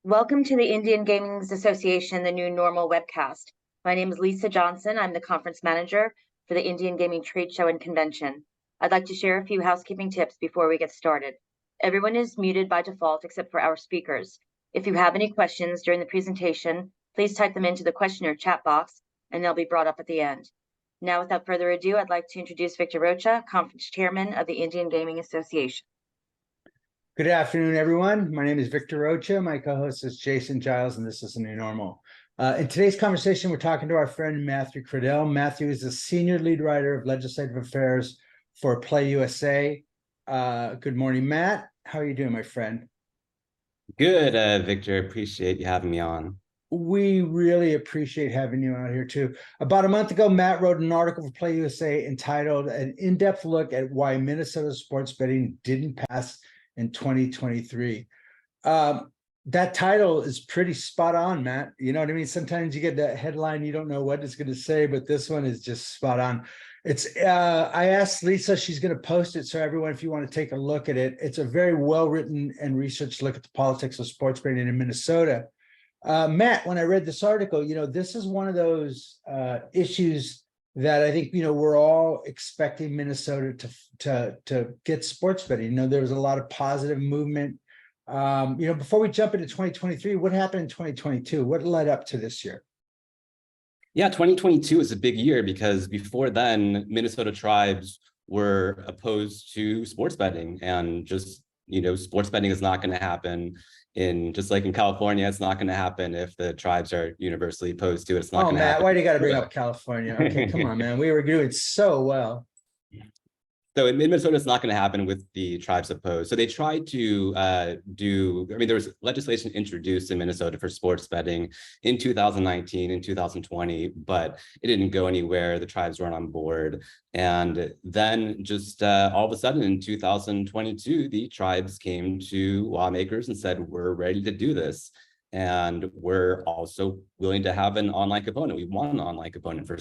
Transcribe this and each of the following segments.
Welcome to the Indian Gaming Association, the New Normal webcast. My name is Lisa Johnson. I'm the conference manager for the Indian Gaming Trade Show and Convention. I'd like to share a few housekeeping tips before we get started. Everyone is muted by default except for our speakers. If you have any questions during the presentation, please type them into the question or chat box, and they'll be brought up at the end. Now, without further ado, I'd like to introduce Victor Rocha, conference chairman of the Indian Gaming Association. Good afternoon, everyone. My name is Victor Rocha. My co-host is Jason Giles, and this is The New Normal. In today's conversation, we're talking to our friend Matthew Cradell. Matthew is the senior lead writer of legislative affairs for Play USA. Good morning, Matt. How are you doing, my friend? Good, Victor. Appreciate you having me on. We really appreciate having you out here, too. About a month ago, Matt wrote an article for Play USA entitled An In-Depth Look at Why Minnesota Sports Betting Didn't Pass in 2023. That title is pretty spot on, Matt. You know what I mean? Sometimes you get that headline, you don't know what it's going to say, but this one is just spot on. It's I asked Lisa, she's going to post it, so everyone, if you want to take a look at it, it's a very well-written and researched look at the politics of sports betting in Minnesota. Matt, when I read this article, this is one of those issues that I think, we're all expecting Minnesota to get sports betting. There was a lot of positive movement. Before we jump into 2023, what happened in 2022? What led up to this year? Yeah, 2022 is a big year because before then, Minnesota tribes were opposed to sports betting, and just, sports betting is not going to happen. Just like in California, it's not going to happen if the tribes are universally opposed to it. It's not going to happen. Why do you got to bring up California? Okay, come on, man. We were doing so well. So in Minnesota, it's not going to happen with the tribes opposed. So they tried to there was legislation introduced in Minnesota for sports betting in 2019 and 2020, but it didn't go anywhere. The tribes weren't on board. And then just all of a sudden in 2022, the tribes came to lawmakers and said, we're ready to do this. And we're also willing to have an online component. We want an online component for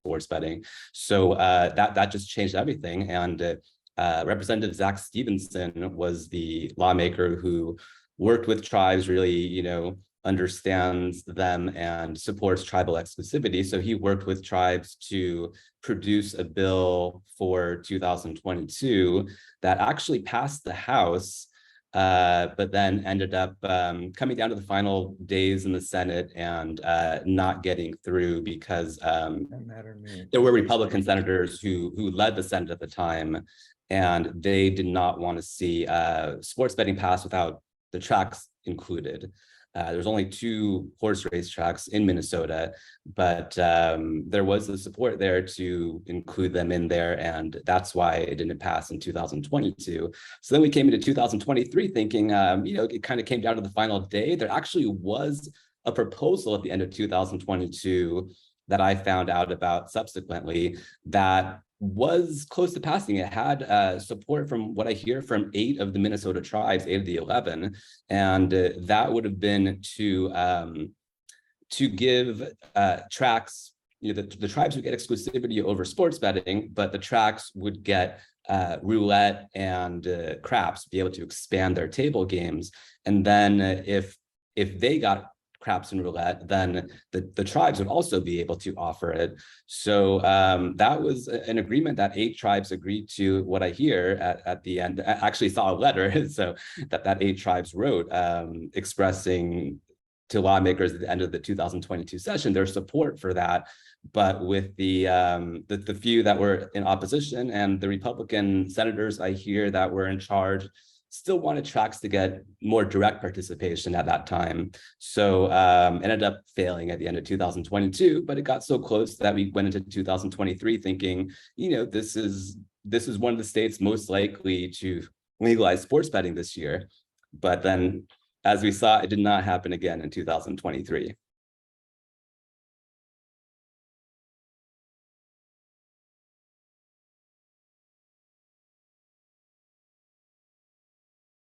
sports betting. So that just changed everything. And Representative Zach Stevenson was the lawmaker who worked with tribes, really, understands them and supports tribal exclusivity. So he worked with tribes to produce a bill for 2022 that actually passed the House, but then ended up coming down to the final days in the Senate and not getting through because there were Republican senators who led the Senate at the time, and they did not want to see sports betting pass without the tracks included. There's only 2 horse race tracks in Minnesota, but there was the support there to include them in there, and that's why it didn't pass in 2022. So then we came into 2023 thinking, it kind of came down to the final day. There actually was a proposal at the end of 2022 that I found out about subsequently that was close to passing. It had support from what I hear from 8 of the Minnesota tribes, 8 of the 11, and that would have been to give tracks. The tribes would get exclusivity over sports betting, but the tracks would get roulette and craps, be able to expand their table games. And then if they got craps and roulette, then the tribes would also be able to offer it. So that was an agreement that 8 tribes agreed to. What I hear at the end, I actually saw a letter, so that 8 tribes wrote expressing to lawmakers at the end of the 2022 session their support for that. But with the few that were in opposition and the Republican senators I hear that were in charge still wanted tracks to get more direct participation at that time. So ended up failing at the end of 2022, but it got so close that we went into 2023 thinking, this is one of the states most likely to legalize sports betting this year. But then, as we saw, it did not happen again in 2023.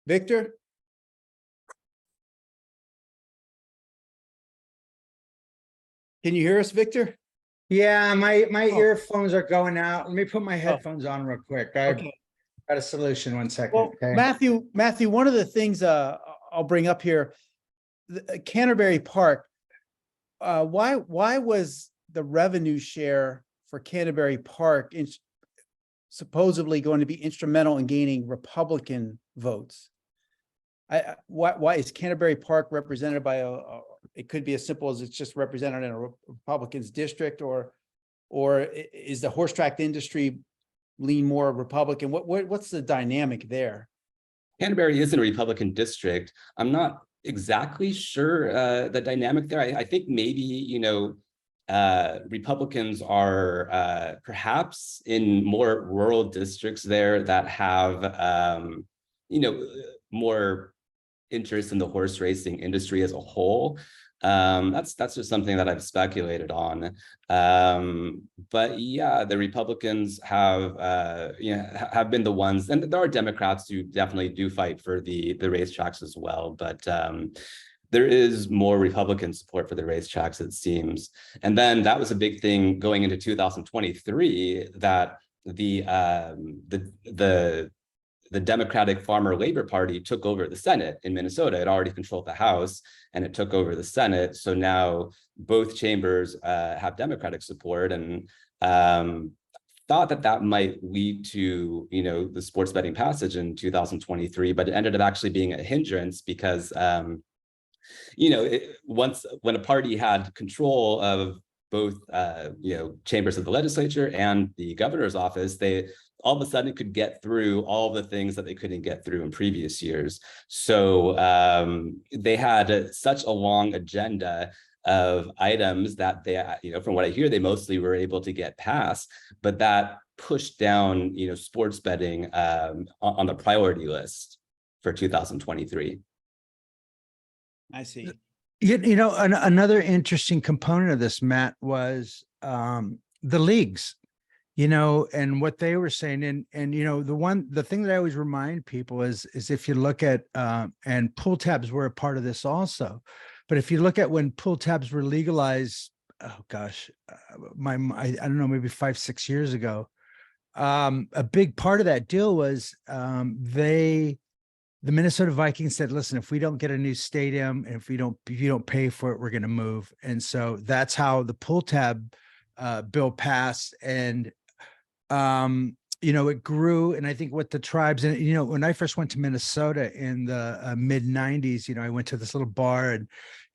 Victor? Can you hear us, Victor? Yeah, my earphones are going out. Let me put my headphones on real quick. I've got a solution. 1 second. Well, okay. Matthew, one of the things I'll bring up here, Canterbury Park, why was the revenue share for Canterbury Park supposedly going to be instrumental in gaining Republican votes? Why is Canterbury Park represented by it could be as simple as it's just represented in a Republican's district, or is the horse track industry lean more Republican? What's the dynamic there? Canterbury is in a Republican district. I'm not exactly sure the dynamic there. I think maybe, Republicans are perhaps in more rural districts there that have, more interest in the horse racing industry as a whole. That's just something that I've speculated on. But yeah, the Republicans have been the ones, and there are Democrats who definitely do fight for the racetracks as well. But there is more Republican support for the racetracks, it seems. And then that was a big thing going into 2023, that the Democratic Farmer Labor Party took over the Senate in Minnesota. It already controlled the House and it took over the Senate. So now both chambers have Democratic support, and thought that might lead to, the sports betting passage in 2023, but it ended up actually being a hindrance because, when a party had control of both, chambers of the legislature and the governor's office, they all of a sudden could get through all the things that they couldn't get through in previous years. So they had such a long agenda of items that they, from what I hear, they mostly were able to get passed, but that pushed down, sports betting on the priority list for 2023. I see. Another interesting component of this, Matt, was the leagues, and what they were saying. And the thing that I always remind people is if you look at, and pull tabs were a part of this also, but if you look at when pull tabs were legalized, oh gosh, I don't know, maybe 5-6 years ago, a big part of that deal was the Minnesota Vikings said, listen, if we don't get a new stadium, and if you don't pay for it, we're going to move. And so that's how the pull tab bill passed. And, it grew. And I think what the tribes, and, when I first went to Minnesota in the mid 90s, I went to this little bar, and,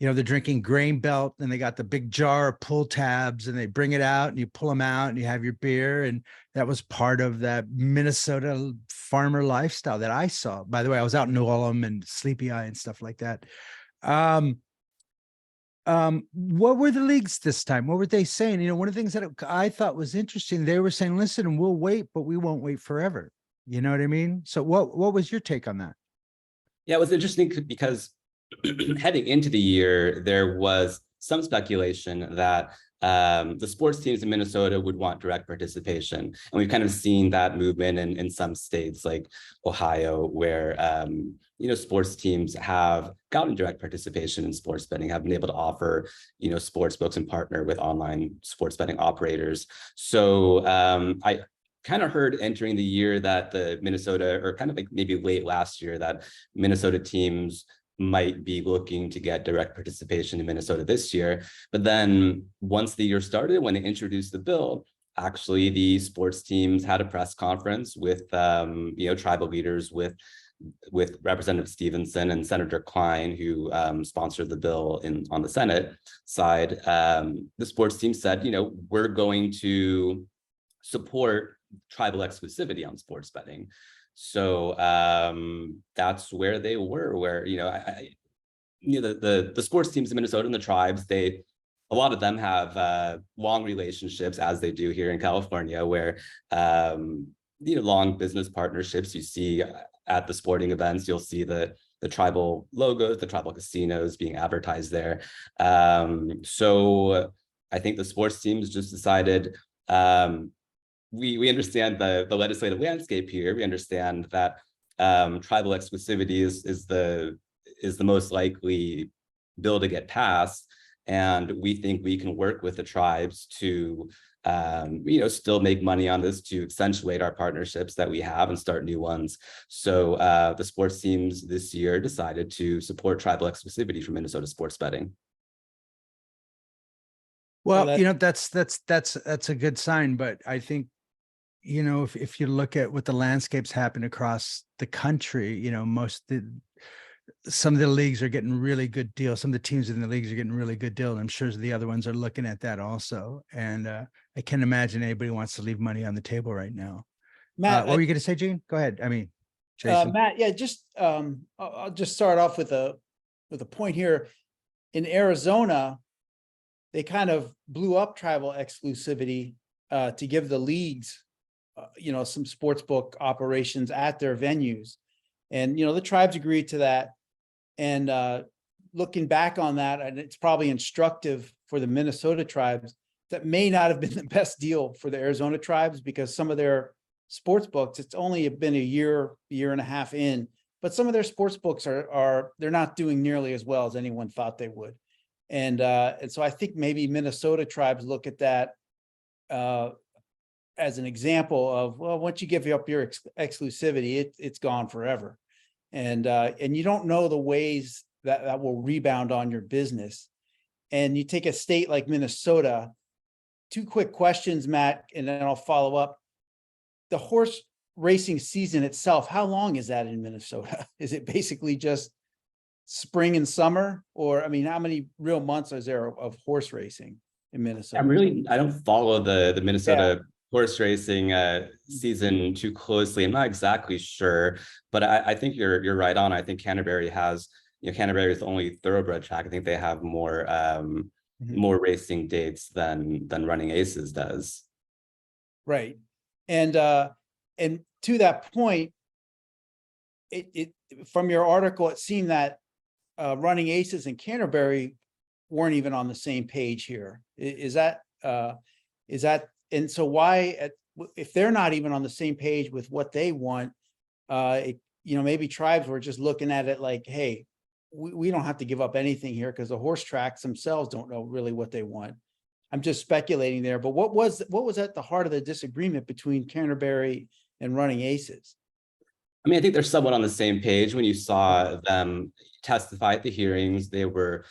they're drinking Grain Belt, and they got the big jar of pull tabs, and they bring it out and you pull them out and you have your beer. And that was part of that Minnesota farmer lifestyle that I saw. By the way, I was out in New Ulm and Sleepy Eye and stuff like that. What were the leagues this time? What were they saying? One of the things that I thought was interesting, they were saying, listen, we'll wait, but we won't wait forever. You know what I mean? So what was your take on that? Yeah, it was interesting because heading into the year, there was some speculation that the sports teams in Minnesota would want direct participation. And we've kind of seen that movement in some states like Ohio, where sports teams have gotten direct participation in sports betting, have been able to offer, sports books and partner with online sports betting operators. So I kind of heard entering the year that the Minnesota, or kind of like maybe late last year, that Minnesota teams might be looking to get direct participation in Minnesota this year. But then once the year started, when they introduced the bill, actually the sports teams had a press conference with tribal leaders, with Representative Stevenson and Senator Klein, who sponsored the bill on the Senate side. The sports team said, we're going to support tribal exclusivity on sports betting. So that's where they were, where, the sports teams in Minnesota and the tribes, a lot of them have long relationships, as they do here in California, where, long business partnerships. You see at the sporting events, you'll see the tribal logos, the tribal casinos being advertised there. So I think the sports teams just decided, we understand the legislative landscape here. We understand that tribal exclusivity is the most likely bill to get passed, and we think we can work with the tribes to still make money on this to accentuate our partnerships that we have and start new ones. So the sports teams this year decided to support tribal exclusivity for Minnesota sports betting. Well, that- that's a good sign, but I think, if you look at what the landscapes happen across the country, some of the leagues are getting really good deals. Some of the teams in the leagues are getting really good deal. And I'm sure the other ones are looking at that also. And I can't imagine anybody wants to leave money on the table right now. Matt, What were you going to say, Gene? Go ahead. Jason. Matt, yeah, I'll just start off with a point here. In Arizona, they kind of blew up tribal exclusivity to give the leagues, some sports book operations at their venues. And, the tribes agreed to that. And looking back on that, and it's probably instructive for the Minnesota tribes, that may not have been the best deal for the Arizona tribes, because some of their sports books, it's only been a year and a half in, but some of their sports books they're not doing nearly as well as anyone thought they would. And so I think maybe Minnesota tribes look at that as an example of, well, once you give up your exclusivity, it's gone forever. And you don't know the ways that will rebound on your business. And you take a state like Minnesota. Two quick questions, Matt, and then I'll follow up. The horse racing season itself, how long is that in Minnesota? Is it basically just spring and summer? Or, how many real months is there of horse racing in Minnesota? I don't follow the Minnesota horse racing season too closely. I'm not exactly sure, but I think you're right on. I think Canterbury has, Canterbury is the only thoroughbred track. I think they have more more racing dates than Running Aces does. Right. And to that point, it from your article, it seemed that Running Aces and Canterbury weren't even on the same page here. Is that and so why, if they're not even on the same page with what they want, maybe tribes were just looking at it like, hey, we don't have to give up anything here, because the horse tracks themselves don't know really what they want. I'm just speculating there, but what was at the heart of the disagreement between Canterbury and Running Aces? I think they're somewhat on the same page. When you saw them testify at the hearings, they were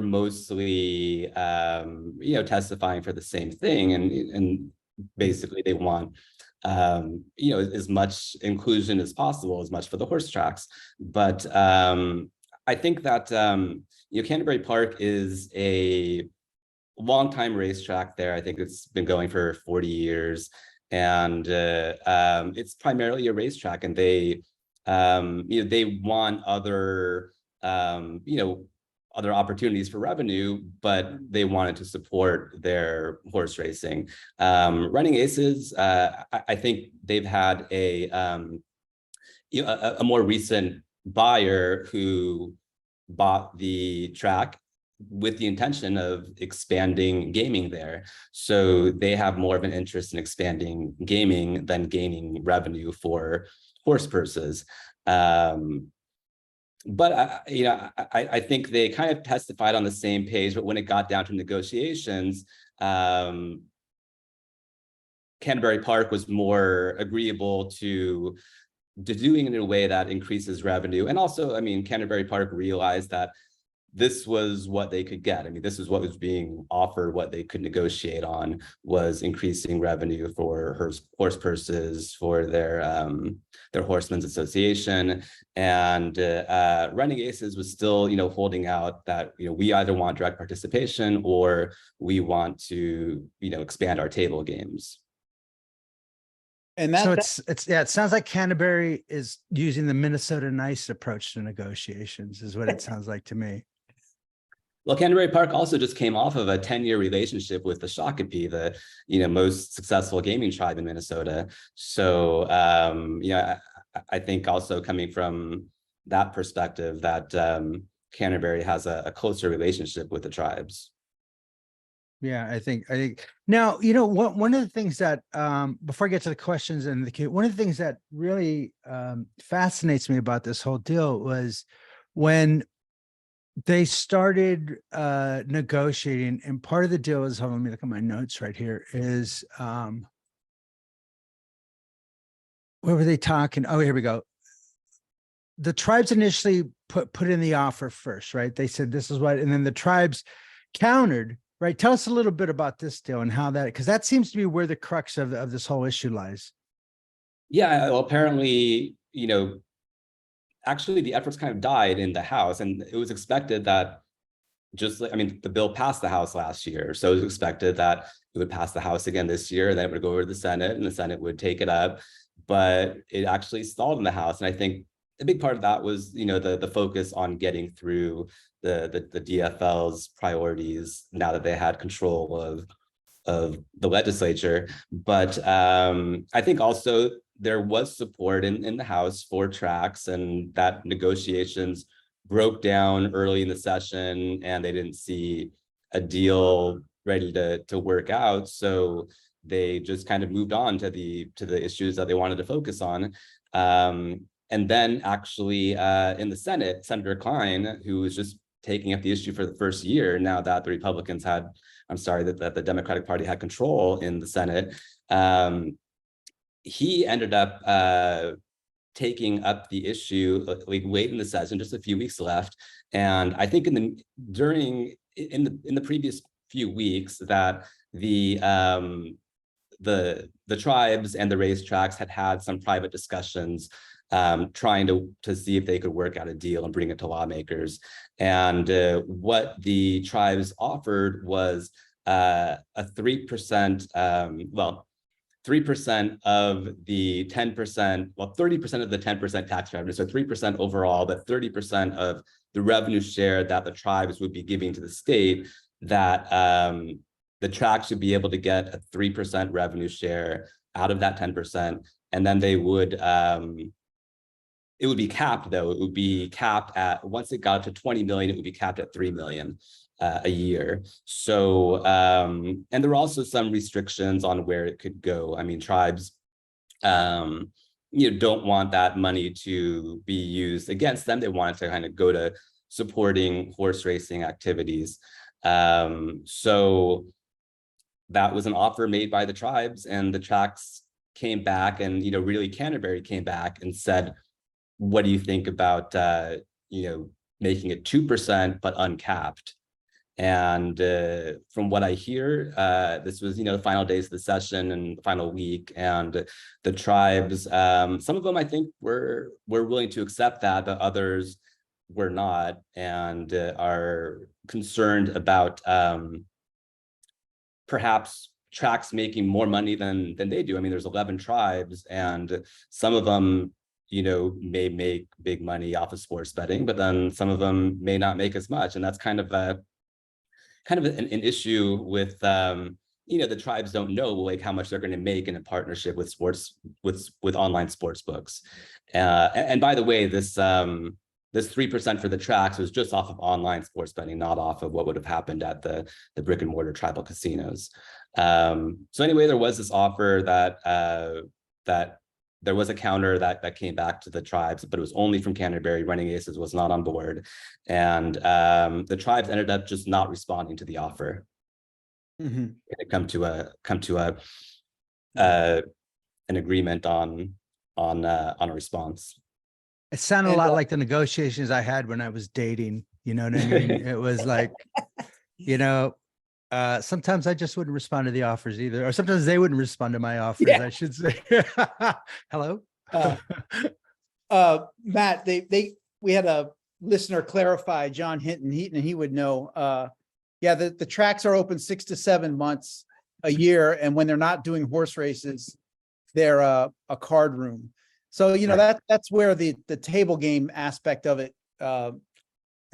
mostly testifying for the same thing, and basically they want as much inclusion as possible, as much for the horse tracks. But I think that Canterbury Park is a long-time racetrack there. I think it's been going for 40 years, and it's primarily a racetrack, and they they want other other opportunities for revenue, but they wanted to support their horse racing. Running Aces, I think they've had a more recent buyer who bought the track with the intention of expanding gaming there. So they have more of an interest in expanding gaming than gaining revenue for horse purses. But I think they kind of testified on the same page, but when it got down to negotiations, Canterbury Park was more agreeable to doing it in a way that increases revenue. And also, Canterbury Park realized that this was what they could get. This is what was being offered. What they could negotiate on was increasing revenue for horse purses, for their Horsemen's Association. And Running Aces was still, holding out that, we either want direct participation or we want to, expand our table games. And So it sounds like Canterbury is using the Minnesota nice approach to negotiations, is what it sounds like to me. Well, Canterbury Park also just came off of a 10-year relationship with the Shakopee, the most successful gaming tribe in Minnesota. So I think also coming from that perspective that Canterbury has a closer relationship with the tribes. Yeah, I think now, one of the things that before I get to the questions and one of the things that really fascinates me about this whole deal was when they started negotiating, and part of the deal is, hold on, let me look at my notes right here, is where were they talking? Oh, here we go. The tribes initially put in the offer first, right? They said this is what, and then the tribes countered, right? Tell us a little bit about this deal and how that, because that seems to be where the crux of this whole issue lies. Yeah, well, apparently, actually the efforts kind of died in the House, and it was expected that the bill passed the House last year, so it was expected that it would pass the House again this year, and then it would go over to the Senate, and the Senate would take it up, but it actually stalled in the House, and I think a big part of that was, the focus on getting through the DFL's priorities now that they had control of the legislature. But I think also there was support in the House for tracks, and that negotiations broke down early in the session, and they didn't see a deal ready to work out. So they just kind of moved on to the issues that they wanted to focus on. And then actually in the Senate, Senator Klein, who was just taking up the issue for the first year now that the Republicans that the Democratic Party had control in the Senate, he ended up taking up the issue like late in the session, just a few weeks left. And I think in the previous few weeks that the tribes and the racetracks had some private discussions trying to see if they could work out a deal and bring it to lawmakers. And what the tribes offered was a 3%, 3% of the 10%, 30% of the 10% tax revenue, so 3% overall, but 30% of the revenue share that the tribes would be giving to the state, that the tracks should be able to get a 3% revenue share out of that 10%. And then they would, it would be capped though. It would be capped at, once it got to 20 million, it would be capped at 3 million. A year. So, and there were also some restrictions on where it could go. I mean, tribes, don't want that money to be used against them. They want it to kind of go to supporting horse racing activities. So that was an offer made by the tribes, and the tracks came back, and, really Canterbury came back and said, what do you think about, making it 2%, but uncapped? And from what I hear, this was, the final days of the session and the final week, and the tribes, some of them I think were willing to accept that, but others were not, and are concerned about perhaps tracks making more money than they do. I mean, there's 11 tribes, and some of them, may make big money off of sports betting, but then some of them may not make as much, and that's kind of an issue with the tribes don't know like how much they're going to make in a partnership with with online sports books. And by the way, this 3% for the tracks was just off of online sports betting, not off of what would have happened at the brick and mortar tribal casinos. So anyway, there was this offer that there was a counter that came back to the tribes, but it was only from Canterbury. Running Aces was not on board, and the tribes ended up just not responding to the offer. Mm-hmm. It come to an agreement on a response. It sounded a lot like the negotiations I had when I was dating. You know what I mean? It was like, sometimes I just wouldn't respond to the offers either, or sometimes they wouldn't respond to my offers, I should say. Hello. Matt, we had a listener clarify, John Hinton, he would know. The tracks are open 6 to 7 months a year, and when they're not doing horse races, they're a card room. So that's where the table game aspect of it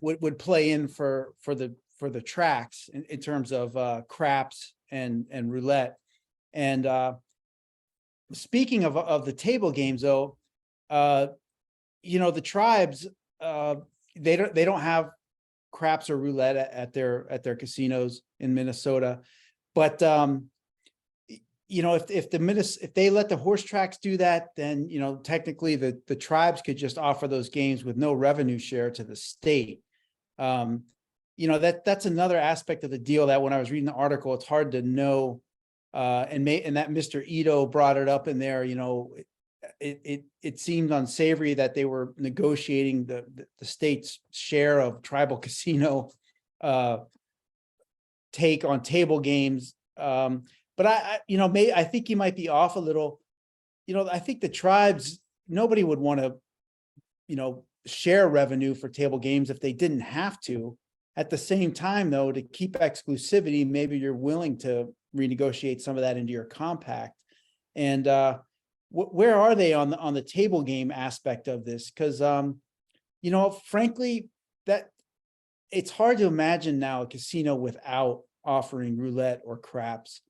would play in for the tracks in terms of craps and roulette. And speaking of the table games, though, the tribes they don't have craps or roulette at their casinos in Minnesota, but if they let the horse tracks do that, then technically the tribes could just offer those games with no revenue share to the state. You know, that's another aspect of the deal that when I was reading the article, it's hard to know. And that Mr. Ito brought it up in there, you know, it seemed unsavory that they were negotiating the state's share of tribal casino take on table games. But you know, I think you might be off a little. You know, I think the tribes, nobody would want to, you know, share revenue for table games if they didn't have to. At the same time, though, to keep exclusivity, maybe you're willing to renegotiate some of that into your compact. And where are they on the table game aspect of this? Because you know, frankly, that it's hard to imagine now a casino without offering roulette or craps.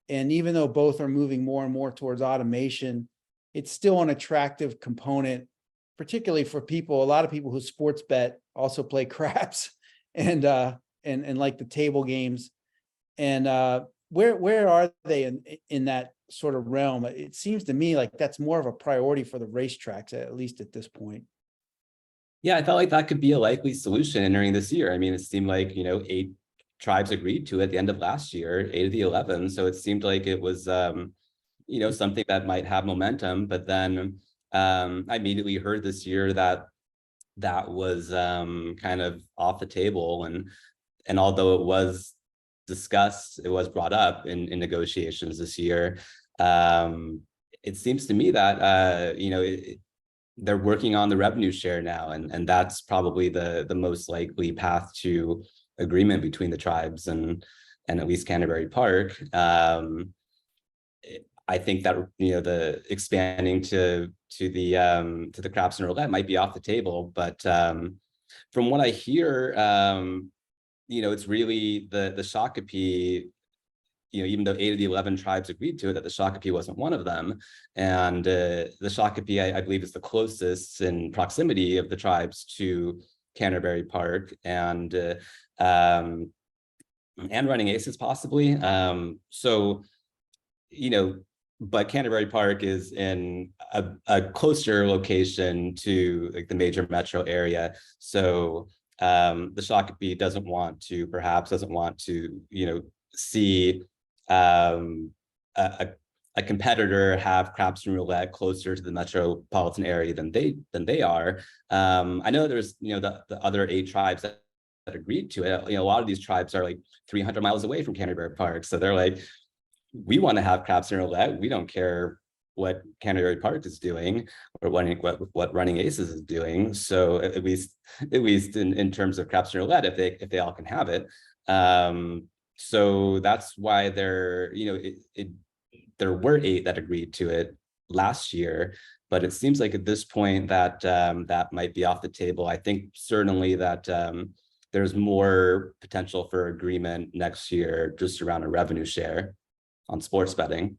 And even though both are moving more and more towards automation, it's still an attractive component, particularly for people. A lot of people who sports bet also play craps and like the table games. And where are they in that sort of realm? It seems to me like that's more of a priority for the racetracks, at least at this point. Yeah, I felt like that could be a likely solution entering this year. I mean, it seemed like, 8 tribes agreed to it at the end of last year, 8 of the 11. So it seemed like it was, something that might have momentum. But then I immediately heard this year that was kind of off the table. And although it was discussed, it was brought up in negotiations this year. It seems to me that, they're working on the revenue share now, and that's probably the most likely path to agreement between the tribes and at least Canterbury Park. I think that the expanding to the craps and roulette might be off the table, but from what I hear, it's really the Shakopee. Even though 8 of the 11 tribes agreed to it, that the Shakopee wasn't one of them. And the Shakopee, I believe, is the closest in proximity of the tribes to Canterbury Park and Running Aces possibly. But Canterbury Park is in a closer location to like the major metro area. So the Shakopee doesn't want to see a competitor have craps and roulette closer to the metropolitan area than they are. I know there's the other 8 tribes that agreed to it. A lot of these tribes are like 300 miles away from Canterbury Park, so they're like, we want to have craps and roulette. We don't care what Canterbury Park is doing or what Running Aces is doing. So at least in terms of craps and roulette, if they all can have it. So that's why there were 8 that agreed to it last year, but it seems like at this point that that might be off the table. I think certainly that there's more potential for agreement next year just around a revenue share on sports betting.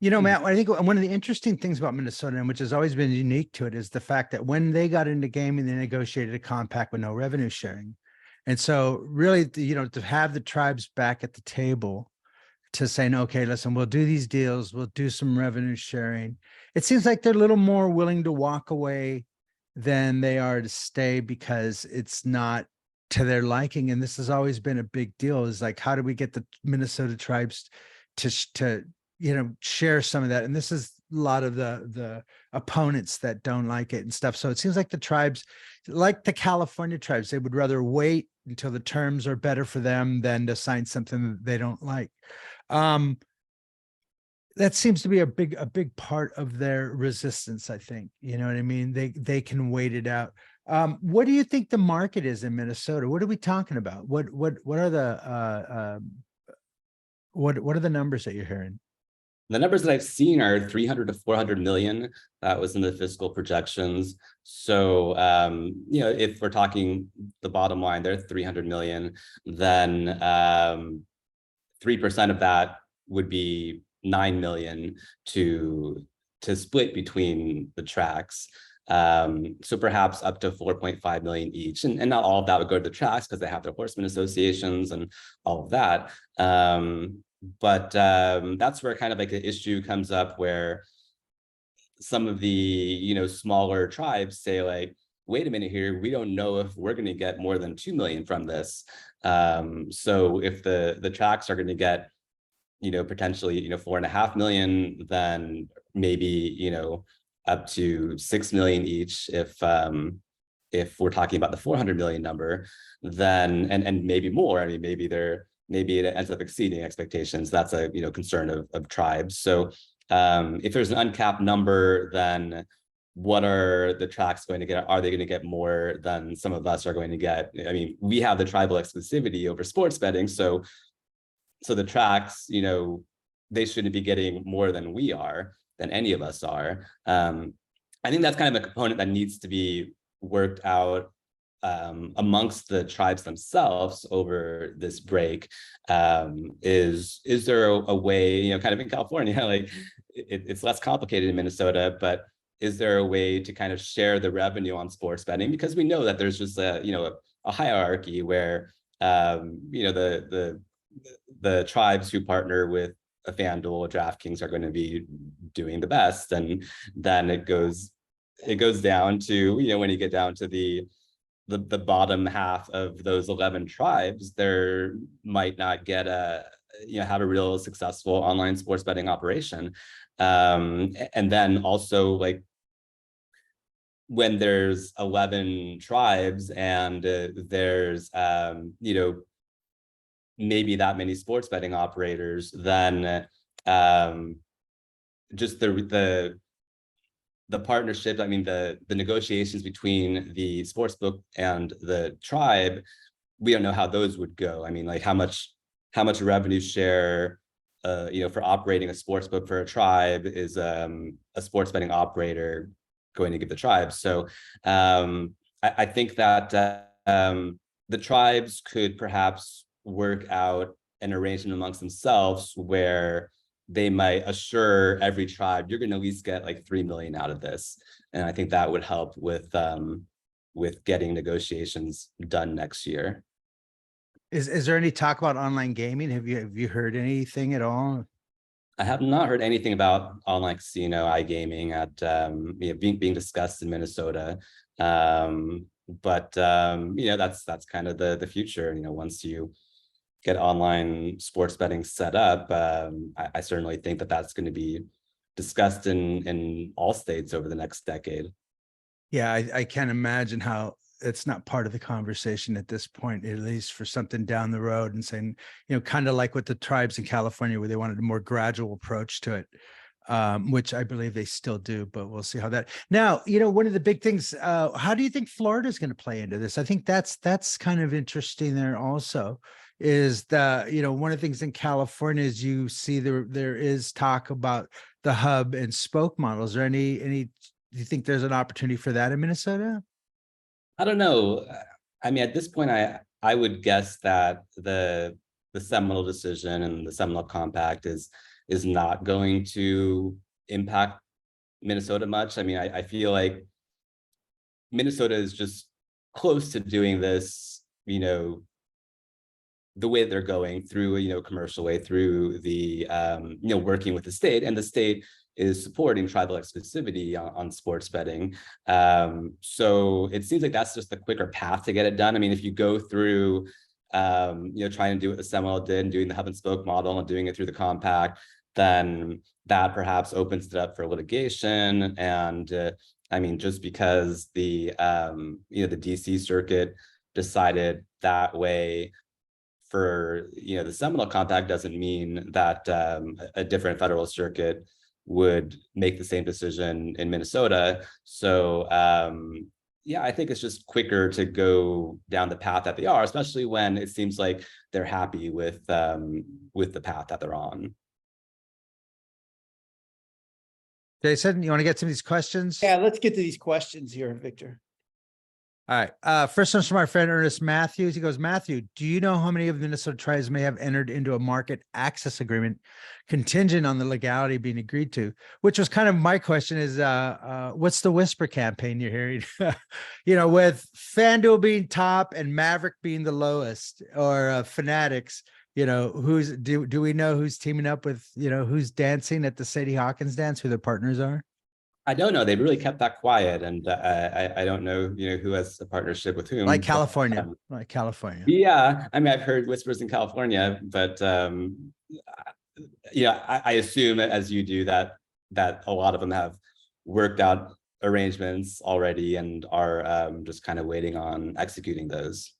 Matt, I think one of the interesting things about Minnesota, and which has always been unique to it, is the fact that when they got into gaming, they negotiated a compact with no revenue sharing. And so really, to have the tribes back at the table to saying, okay, listen, we'll do these deals, we'll do some revenue sharing. It seems like they're a little more willing to walk away than they are to stay because it's not to their liking. And this has always been a big deal, is like, how do we get the Minnesota tribes to share some of that? And this is a lot of the opponents that don't like it and stuff. So it seems like the tribes, like the California tribes, they would rather wait until the terms are better for them than to sign something that they don't like. That seems to be a big part of their resistance, I think. You know what I mean? They can wait it out. What do you think the market is in Minnesota? What are we talking about? What are the what are the numbers that you're hearing? The numbers that I've seen are 300 to 400 million. That was in the fiscal projections. So, if we're talking the bottom line, they're 300 million, then 3% of that would be 9 million to split between the tracks. So perhaps up to 4.5 million each. And not all of that would go to the tracks because they have their horseman associations and all of that. But that's where kind of like the issue comes up, where some of the smaller tribes say like, wait a minute here, we don't know if we're going to get more than 2 million from this. So if the tracks are going to get, potentially, 4.5 million, then maybe, up to 6 million each. If we're talking about the 400 million number, then, and maybe more, I mean, maybe it ends up exceeding expectations. That's a, concern of tribes. So if there's an uncapped number, then what are the tracks going to get? Are they going to get more than some of us are going to get? I mean, we have the tribal exclusivity over sports betting. So the tracks, they shouldn't be getting more than we are, than any of us are. I think that's kind of a component that needs to be worked out amongst the tribes themselves over this break. Is there a way, kind of in California, like it's less complicated in Minnesota, but is there a way to kind of share the revenue on sports betting? Because we know that there's just a hierarchy where the tribes who partner with a FanDuel, DraftKings are going to be doing the best, and then it goes down to, when you get down to the bottom half of those 11 tribes, there might not get have a real successful online sports betting operation. And then also, like, when there's 11 tribes and there's maybe that many sports betting operators, then just the partnership, I mean, the negotiations between the sportsbook and the tribe, we don't know how those would go. I mean, like, how much revenue share for operating a sportsbook for a tribe is a sports betting operator going to give the tribe. So I think that the tribes could perhaps work out an arrangement amongst themselves where they might assure every tribe, you're going to at least get like 3 million out of this. And I think that would help with getting negotiations done next year. Is there any talk about online gaming? Have you heard anything at all? I have not heard anything about online casino, iGaming being discussed in Minnesota. But that's kind of the future. Once you get online sports betting set up, I certainly think that that's going to be discussed in all states over the next decade. Yeah, I can't imagine how it's not part of the conversation at this point, at least for something down the road, and saying, kind of like with the tribes in California, where they wanted a more gradual approach to it, which I believe they still do, but we'll see how that. Now, one of the big things, how do you think Florida is going to play into this? I think that's kind of interesting there also, is one of the things in California is you see there is talk about the hub and spoke models. Is there any, do you think there's an opportunity for that in Minnesota? I don't know. I mean, at this point, I would guess that the Seminole decision and the Seminole Compact is not going to impact Minnesota much. I mean, I feel like Minnesota is just close to doing this, the way they're going through, commercial way, through the, working with the state, and the state is supporting tribal exclusivity on sports betting. So it seems like that's just the quicker path to get it done. I mean, if you go through, trying to do what the Seminole did and doing the hub and spoke model and doing it through the compact, then that perhaps opens it up for litigation. And I mean, just because the DC circuit decided that way for the Seminole Compact doesn't mean that a different federal circuit would make the same decision in Minnesota. So yeah, I think it's just quicker to go down the path that they are, especially when it seems like they're happy with the path that they're on. Jason, you want to get some of these questions? Yeah, let's get to these questions here, Victor. All right. First one's from our friend Ernest Matthews. He goes, Matthew, do you know how many of Minnesota tribes may have entered into a market access agreement contingent on the legality being agreed to? Which was kind of my question is, what's the whisper campaign you're hearing? With FanDuel being top and Maverick being the lowest, or Fanatics, do we know who's teaming up with, who's dancing at the Sadie Hawkins dance, who their partners are? I don't know. They really kept that quiet, and I don't know, who has a partnership with whom. Like but, California, like California. yeah, I mean, I've heard whispers in California, but I assume, as you do, that a lot of them have worked out arrangements already and are just kind of waiting on executing those.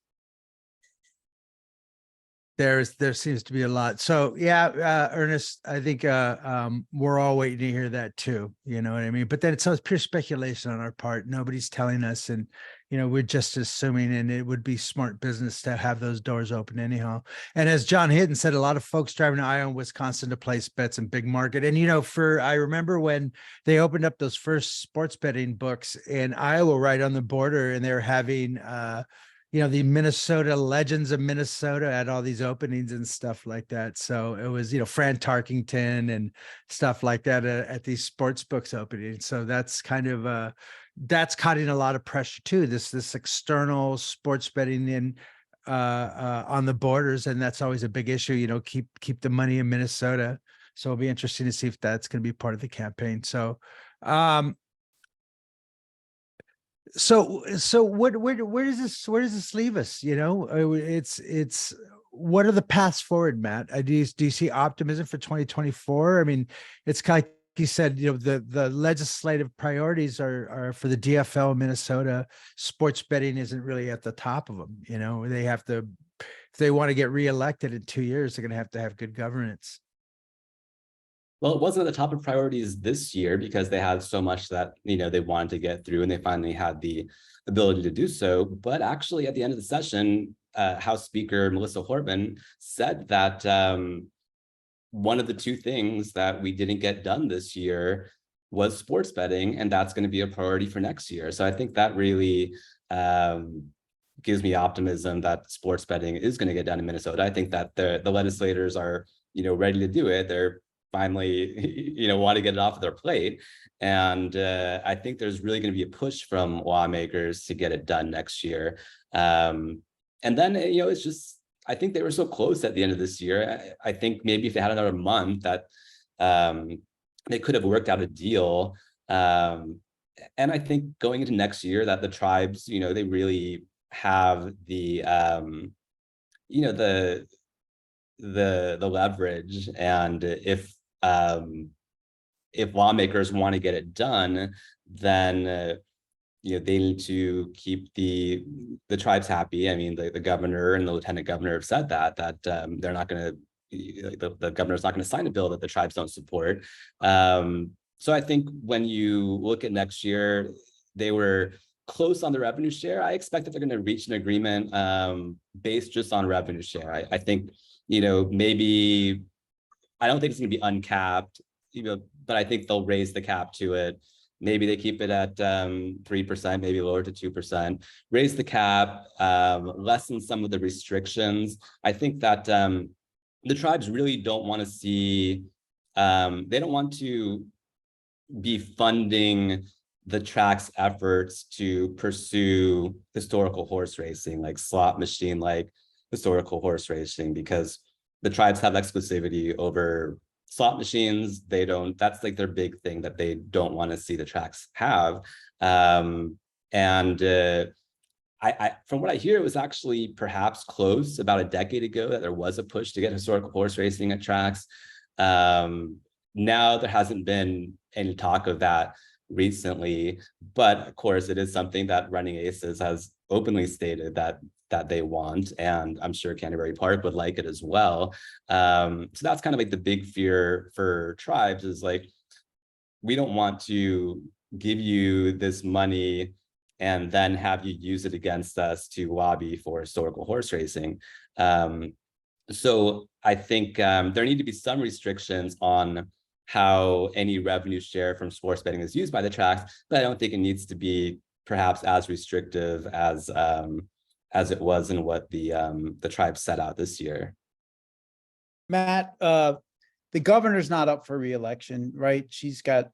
There seems to be a lot. So yeah, Ernest, I think we're all waiting to hear that too. You know what I mean? But then it's always pure speculation on our part. Nobody's telling us, and we're just assuming, and it would be smart business to have those doors open anyhow. And as John Hidden said, a lot of folks driving to Iowa and Wisconsin to place bets in big market. And I remember when they opened up those first sports betting books in Iowa, right on the border, and they're having the Minnesota Legends of Minnesota at all these openings and stuff like that. So it was, Fran Tarkington and stuff like that at these sports books opening. So that's kind of that's cutting a lot of pressure too. This external sports betting in on the borders, and that's always a big issue. Keep the money in Minnesota. So it'll be interesting to see if that's going to be part of the campaign. So. So where does this leave us? It's what are the paths forward, Matt? Do you see optimism for 2024? I mean, it's kind of like you said, the legislative priorities are for the DFL in Minnesota. Sports betting isn't really at the top of them. They have to, if they want to get reelected in 2 years, they're going to have good governance. Well, it wasn't at the top of priorities this year because they had so much that, they wanted to get through, and they finally had the ability to do so. But actually, at the end of the session, House Speaker Melissa Hortman said that one of the two things that we didn't get done this year was sports betting, and that's going to be a priority for next year. So I think that really gives me optimism that sports betting is going to get done in Minnesota. I think that the legislators are, ready to do it. They're finally, want to get it off of their plate. And I think there's really going to be a push from lawmakers to get it done next year. And then, it's just, I think they were so close at the end of this year. I think maybe if they had another month that they could have worked out a deal. And I think going into next year that the tribes, they really have the leverage. And if lawmakers want to get it done, then they need to keep the tribes happy. I mean, the governor and the lieutenant governor have said that they're not going to, the governor's not going to sign a bill that the tribes don't support. So I think when you look at next year, they were close on the revenue share. I expect that they're going to reach an agreement based just on revenue share. I think, maybe, I don't think it's going to be uncapped, but I think they'll raise the cap to it. Maybe they keep it at 3%, maybe lower to 2%, raise the cap, lessen some of the restrictions. I think that the tribes really don't want to see, they don't want to be funding the track's efforts to pursue historical horse racing, like slot machine, like historical horse racing, because the tribes have exclusivity over slot machines. They don't, that's like their big thing that they don't want to see the tracks have. I from what I hear, it was actually perhaps close about a decade ago that there was a push to get historical horse racing at tracks. Now there hasn't been any talk of that recently, but of course it is something that Running Aces has openly stated that they want, and I'm sure Canterbury Park would like it as well. So that's kind of like the big fear for tribes, is like, we don't want to give you this money and then have you use it against us to lobby for historical horse racing. So I think there need to be some restrictions on how any revenue share from sports betting is used by the tracks, but I don't think it needs to be perhaps as restrictive as it was in what the tribe set out this year. Matt, the governor's not up for re-election, right? She's got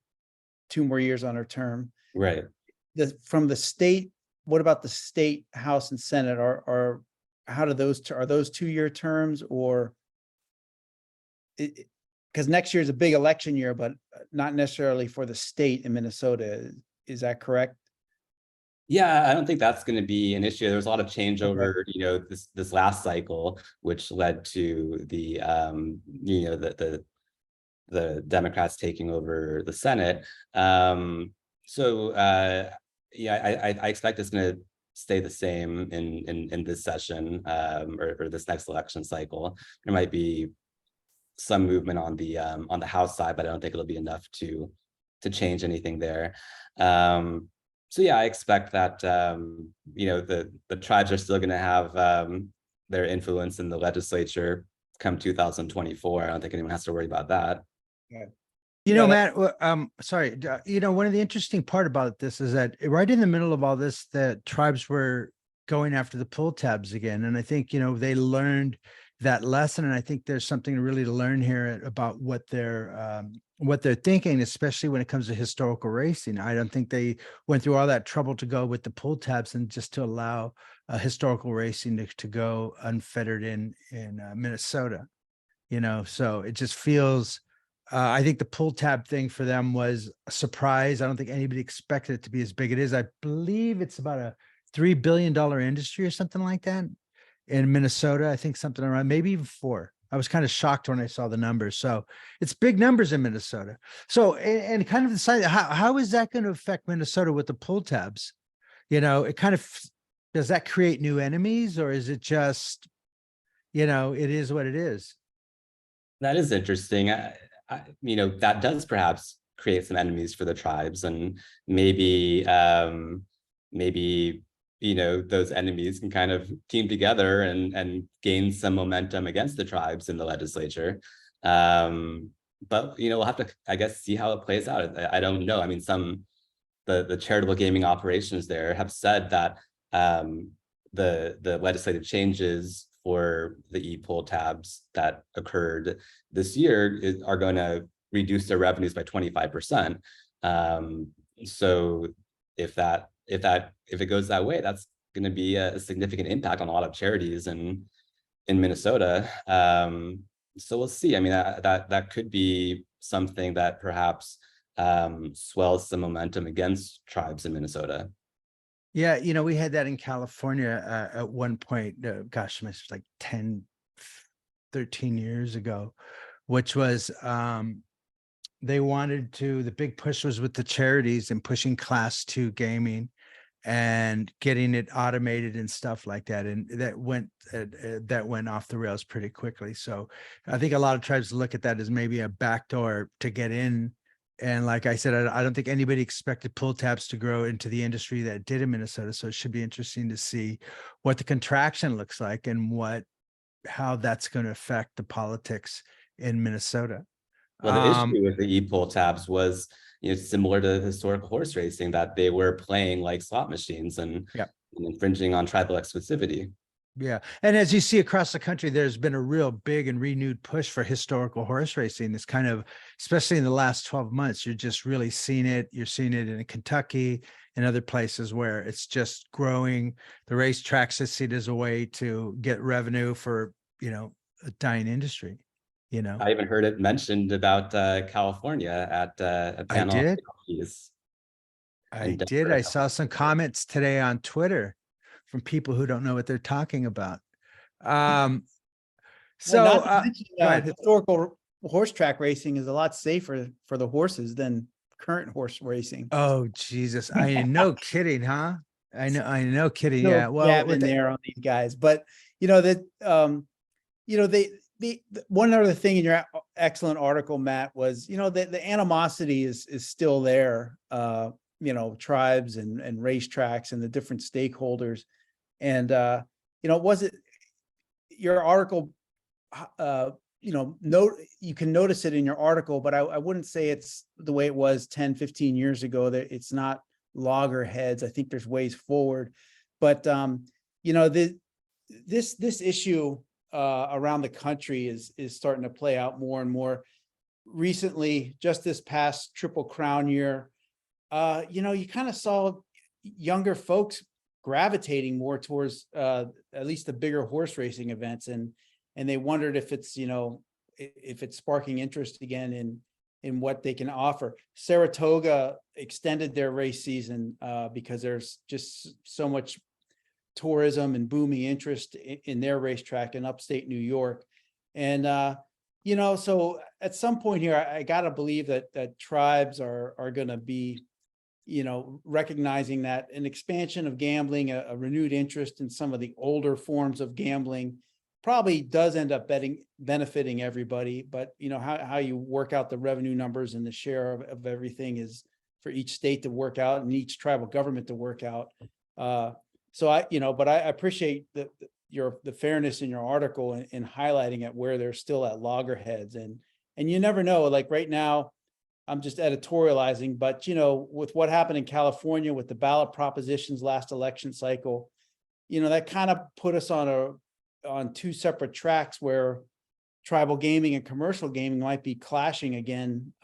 2 more years on her term. Right. From the state, what about the state House and Senate? How do those, are those 2-year terms, or because next year is a big election year, but not necessarily for the state in Minnesota. Is that correct? Yeah, I don't think that's going to be an issue. There was a lot of changeover, this last cycle, which led to the the Democrats taking over the Senate. Yeah, I expect it's going to stay the same in this session, or this next election cycle. There might be some movement on the House side, but I don't think it'll be enough to change anything there. So yeah, I expect that the tribes are still going to have their influence in the legislature come 2024. I don't think anyone has to worry about that. Matt, sorry, one of the interesting part about this is that right in the middle of all this, the tribes were going after the pull tabs again. And I think, they learned that lesson. And I think there's something really to learn here about what they're thinking, especially when it comes to historical racing. I don't think they went through all that trouble to go with the pull tabs and just to allow historical racing to go unfettered in Minnesota, so it just feels, I think the pull tab thing for them was a surprise. I don't think anybody expected it to be as big as it is. I believe it's about a $3 billion industry or something like that in Minnesota. I think something around, maybe even 4. I was kind of shocked when I saw the numbers. So it's big numbers in Minnesota. So, and kind of the side, how is that going to affect Minnesota with the pull tabs? It kind of, does that create new enemies, or is it just, it is what it is? That is interesting. That does perhaps create some enemies for the tribes, and maybe those enemies can kind of team together and gain some momentum against the tribes in the legislature. But we'll have to, I guess, see how it plays out. I don't know. I mean, the charitable gaming operations there have said that the legislative changes for the e-pull tabs that occurred this year are going to reduce their revenues by 25%. So if it goes that way, that's going to be a significant impact on a lot of charities in Minnesota. So we'll see. I mean, that could be something that perhaps swells some momentum against tribes in Minnesota. Yeah, we had that in California at one point, gosh, it was like 10, 13 years ago, which was the big push was with the charities and pushing Class 2 gaming and getting it automated and stuff like that. And that went off the rails pretty quickly. So I think a lot of tribes look at that as maybe a backdoor to get in. And like I said, I don't think anybody expected pull tabs to grow into the industry that it did in Minnesota. So it should be interesting to see what the contraction looks like and how that's going to affect the politics in Minnesota. Well, the issue with the e-pull tabs was, similar to historical horse racing, that they were playing like slot machines and infringing on tribal exclusivity. Yeah. And as you see across the country, there's been a real big and renewed push for historical horse racing. It's kind of, especially in the last 12 months, you're just really seeing it. You're seeing it in Kentucky and other places where it's just growing. The racetracks see it as a way to get revenue for, a dying industry, I even heard it mentioned about California at a panel. I did. I saw some comments today on Twitter from people who don't know what they're talking about. Historical horse track racing is a lot safer for the horses than current horse racing. Oh, Jesus. I no kidding, huh? I know kidding. Yeah. Well, in there on these guys, but one other thing in your excellent article, Matt, was, the animosity is still there, tribes and racetracks and the different stakeholders. And, was it your article, you can notice it in your article, but I wouldn't say it's the way it was 10, 15 years ago, that it's not loggerheads. I think there's ways forward, but, this issue around the country is starting to play out more and more. Recently, just this past Triple Crown year, you kind of saw younger folks gravitating more towards at least the bigger horse racing events, and they wondered if it's if it's sparking interest again in what they can offer. Saratoga extended their race season because there's just so much tourism and booming interest in their racetrack in upstate New York. And, so at some point here, I gotta believe that tribes are going to be, recognizing that an expansion of gambling, a renewed interest in some of the older forms of gambling probably does end up benefiting everybody. But, how you work out the revenue numbers and the share of everything is for each state to work out and each tribal government to work out. So but I appreciate the fairness in your article and highlighting it where they're still at loggerheads. And you never know, like right now, I'm just editorializing, but with what happened in California with the ballot propositions last election cycle, that kind of put us on two separate tracks where tribal gaming and commercial gaming might be clashing again,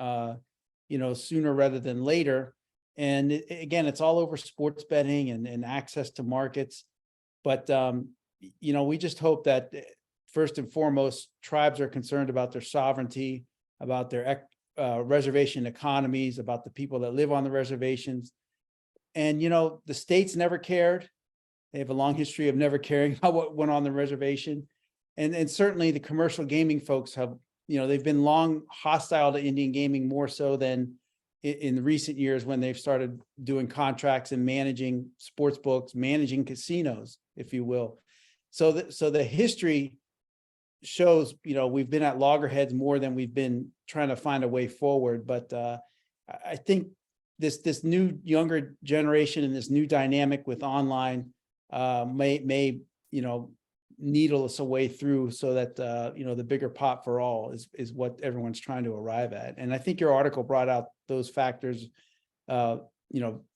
sooner rather than later. And again, it's all over sports betting and access to markets. But, we just hope that first and foremost, tribes are concerned about their sovereignty, about their reservation economies, about the people that live on the reservations. And, the states never cared. They have a long history of never caring about what went on the reservation. And certainly the commercial gaming folks have, they've been long hostile to Indian gaming, more so than in the recent years when they've started doing contracts and managing sports books, managing casinos, if you will. So the history shows, we've been at loggerheads more than we've been trying to find a way forward. But I think this new younger generation and this new dynamic with online may needle us a way through so that the bigger pot for all is what everyone's trying to arrive at. And I think your article brought out those factors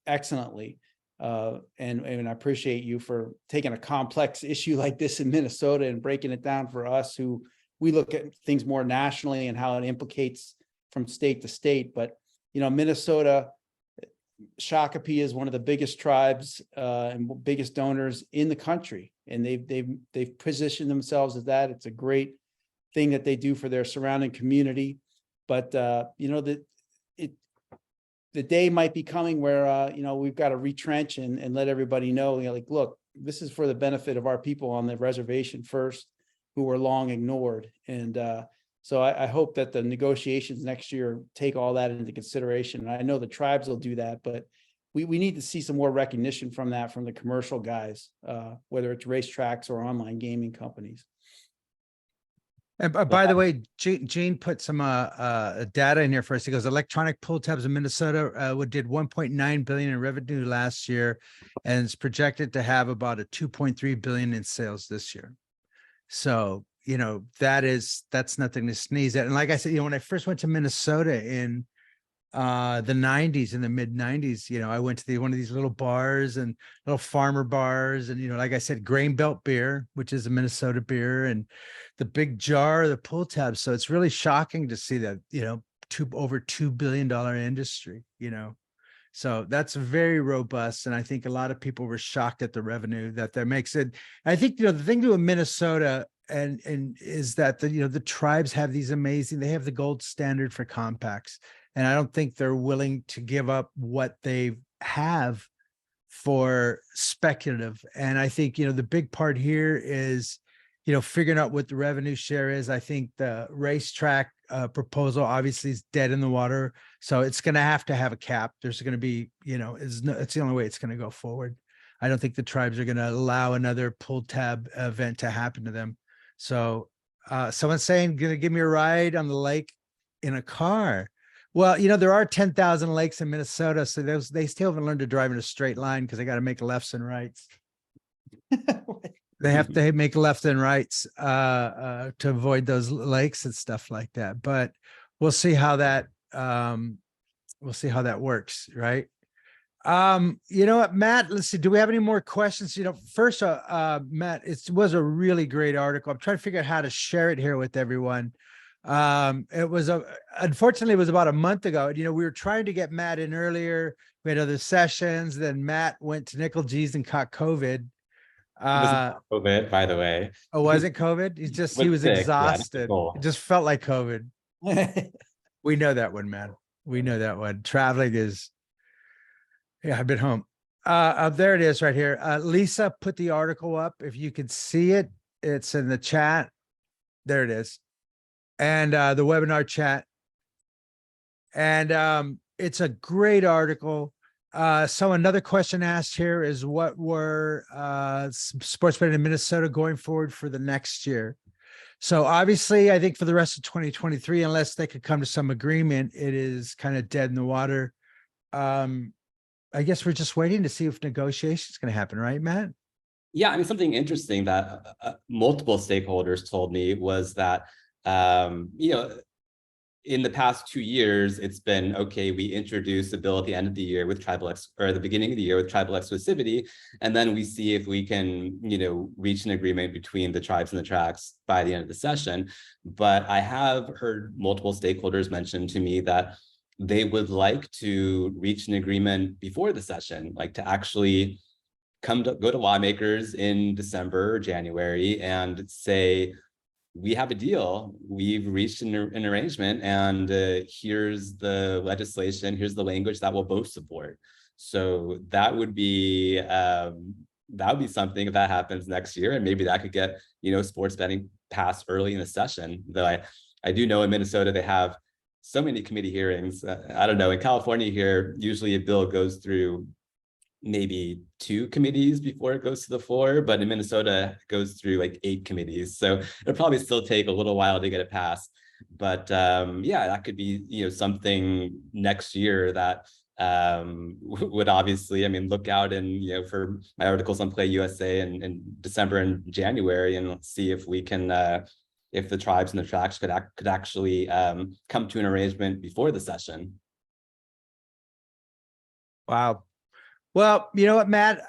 excellently. And I appreciate you for taking a complex issue like this in Minnesota and breaking it down for us, who we look at things more nationally and how it implicates from state to state. But Minnesota, Shakopee is one of the biggest tribes and biggest donors in the country, and they've positioned themselves as that. It's a great thing that they do for their surrounding community. But the day might be coming where we've got to retrench and let everybody know, look, this is for the benefit of our people on the reservation first, who were long ignored. And so I hope that the negotiations next year take all that into consideration. And I know the tribes will do that, but we need to see some more recognition from the commercial guys, whether it's racetracks or online gaming companies. And by the way, Gene put some data in here for us. He goes, electronic pull tabs in Minnesota did 1.9 billion in revenue last year, and it's projected to have about a 2.3 billion in sales this year. So, that's nothing to sneeze at. And like I said, when I first went to Minnesota in the 90s, in the mid 90s, I went to one of these little bars and little farmer bars, and like I said, Grain Belt beer, which is a Minnesota beer, and the big jar of the pull tabs. So it's really shocking to see that over $2 billion industry. So that's very robust, and I think a lot of people were shocked at the revenue that makes it. I think the thing to Minnesota and is that the tribes have these amazing. They have the gold standard for compacts. And I don't think they're willing to give up what they have for speculative. And I think, the big part here is, figuring out what the revenue share is. I think the racetrack proposal obviously is dead in the water. So it's going to have a cap. There's going to be, it's the only way it's going to go forward. I don't think the tribes are going to allow another pull tab event to happen to them. So someone's saying, going to give me a ride on the lake in a car. Well, there are 10,000 lakes in Minnesota, so they still haven't learned to drive in a straight line because they got to make lefts and rights. They have to make left and rights to avoid those lakes and stuff like that. But we'll see how that works, right? You know what, Matt? Let's see. Do we have any more questions? First, Matt, it was a really great article. I'm trying to figure out how to share it here with everyone. Unfortunately, it was about a month ago. We were trying to get Matt in earlier. We had other sessions. Then Matt went to Nickel G's and caught COVID. COVID, by the way. Oh, was it COVID? He was sick, yeah, exhausted. cold. It just felt like COVID. We know that one, man. We know that one. Traveling is, yeah, I've been home. There it is right here. Lisa put the article up. If you could see it, it's in the chat. There it is. And the webinar chat. And it's a great article. So another question asked here is, what were sports betting in Minnesota going forward for the next year? So obviously, I think for the rest of 2023, unless they could come to some agreement, it is kind of dead in the water. I guess we're just waiting to see if negotiation is going to happen, right, Matt? Yeah, I mean, something interesting that multiple stakeholders told me was that, in the past 2 years, it's been, okay, we introduce a bill at the end of the year with or the beginning of the year with tribal exclusivity. And then we see if we can, reach an agreement between the tribes and the tracks by the end of the session. But I have heard multiple stakeholders mention to me that they would like to reach an agreement before the session, like to actually go to lawmakers in December or January and say, we have a deal, we've reached an arrangement, and here's the legislation, here's the language that we'll both support. So that would be something if that happens next year, and maybe that could get sports betting passed early in the session. Though I do know in Minnesota they have so many committee hearings. I don't know, in California here, usually a bill goes through maybe 2 committees before it goes to the floor, but in Minnesota it goes through like 8 committees. So it'll probably still take a little while to get it passed. But yeah, that could be something next year that would obviously, I mean, look out and for my articles on Play USA in December and January, and see if we can if the tribes and the tracks could actually come to an arrangement before the session. Wow. Well, you know what, Matt?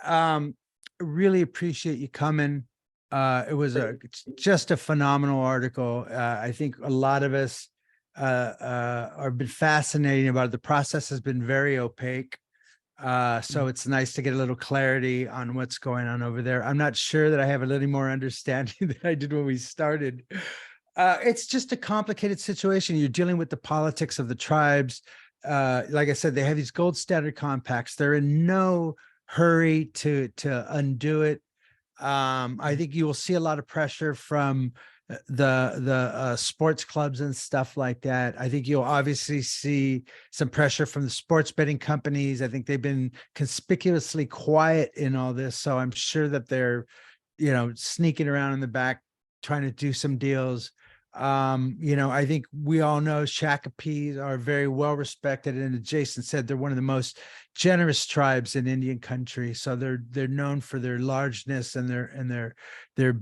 Really appreciate you coming. It was just a phenomenal article. I think a lot of us are been fascinating about it. The process has been very opaque. So it's nice to get a little clarity on what's going on over there. I'm not sure that I have a little more understanding than I did when we started. It's just a complicated situation. You're dealing with the politics of the tribes. Like I said, they have these gold standard compacts. They're in no hurry to undo it. I think you will see a lot of pressure from the sports clubs and stuff like that. I think you'll obviously see some pressure from the sports betting companies. I think they've been conspicuously quiet in all this, so I'm sure that they're sneaking around in the back trying to do some deals. I think we all know Shakapees are very well respected, and as Jason said, they're one of the most generous tribes in Indian country. So they're known for their largeness and their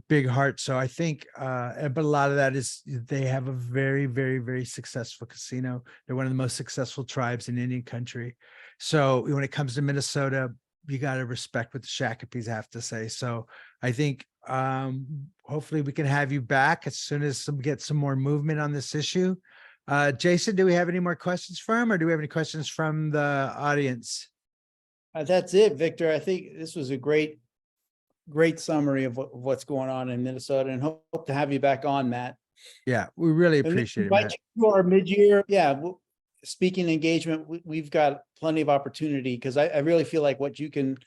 big heart. So I think, but a lot of that is they have a very, very, very successful casino. They're one of the most successful tribes in Indian country. So when it comes to Minnesota, you got to respect what the Shakapees have to say. So I think hopefully we can have you back as soon as get some more movement on this issue. Jason, do we have any more questions for him, or do we have any questions from the audience? That's it, Victor. I think this was a great summary of what's going on in Minnesota, and hope to have you back on, Matt. Yeah, we really appreciate it, Matt. To our mid-year, speaking engagement, we've got plenty of opportunity, because I really feel like what you can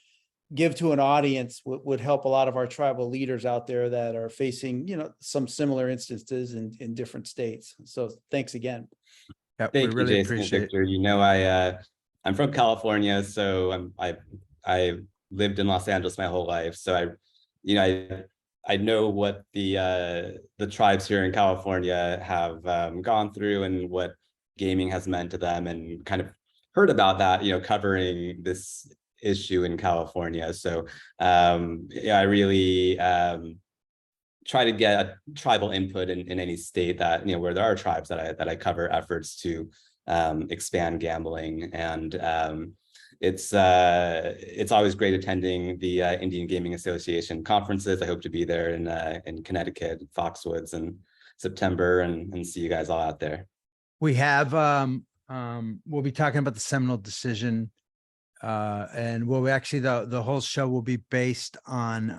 give to an audience would help a lot of our tribal leaders out there that are facing, some similar instances in different states. So thanks again. Yeah, Thank we really you, Jason appreciate and Victor. I'm from California, so I lived in Los Angeles my whole life. So I know what the tribes here in California have gone through and what gaming has meant to them, and kind of heard about that, covering this issue in California. So I really try to get tribal input in any state that where there are tribes that I cover efforts to expand gambling. And it's always great attending the Indian Gaming Association conferences. I hope to be there in Connecticut, Foxwoods in September, and see you guys all out there. We have we'll be talking about the seminal decision And we'll actually, the whole show will be based on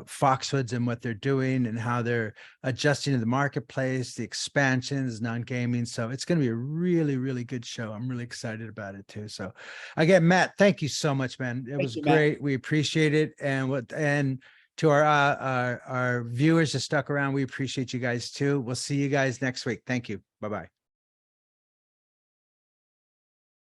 Foxwoods and what they're doing and how they're adjusting to the marketplace, the expansions, non-gaming. So it's going to be a really, really good show. I'm really excited about it too. So again, Matt, thank you so much, man. It was you, Matt. great. We appreciate it. And to our viewers that stuck around, we appreciate you guys too. We'll see you guys next week. Thank you. Bye-bye.